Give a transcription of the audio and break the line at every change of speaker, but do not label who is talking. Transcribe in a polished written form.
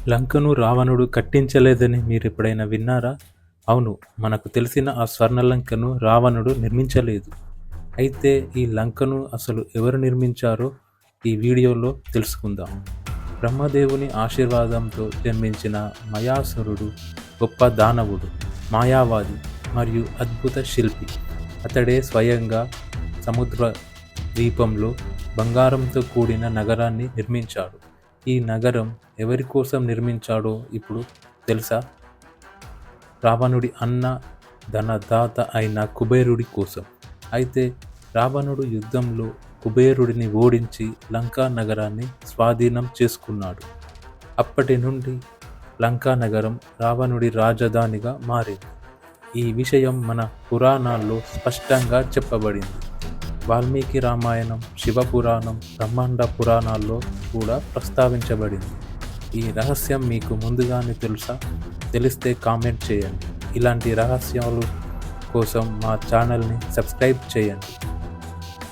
లంకను రావణుడు కట్టించలేదని మీరెప్పుడైనా విన్నారా? అవును, మనకు తెలిసిన ఆ స్వర్ణలంకను రావణుడు నిర్మించలేదు. అయితే ఈ లంకను అసలు ఎవరు నిర్మించారో ఈ వీడియోలో తెలుసుకుందాం. బ్రహ్మదేవుని ఆశీర్వాదంతో జన్మించిన మయాసురుడు గొప్ప దానవుడు, మాయావాది మరియు అద్భుత శిల్పి. అతడే స్వయంగా సముద్ర ద్వీపంలో బంగారంతో కూడిన నగరాన్ని నిర్మించాడు. ఈ నగరం ఎవరి కోసం నిర్మించాడో ఇప్పుడు తెలుసా? రావణుడి అన్న, ధనదాత అయిన కుబేరుడి కోసం. అయితే రావణుడు యుద్ధంలో కుబేరుడిని ఓడించి లంకా నగరాన్ని స్వాధీనం చేసుకున్నాడు. అప్పటి నుండి లంకా నగరం రావణుడి రాజధానిగా మారింది. ఈ విషయం మన పురాణాల్లో స్పష్టంగా చెప్పబడింది. వాల్మీకి రామాయణం, శివపురాణం, బ్రహ్మాండ పురాణాల్లో కూడా ప్రస్తావించబడింది. ఈ రహస్యం మీకు ముందుగానే తెలుసా? తెలిస్తే కామెంట్ చేయండి. ఇలాంటి రహస్యాలు కోసం మా ఛానల్ని సబ్స్క్రైబ్ చేయండి.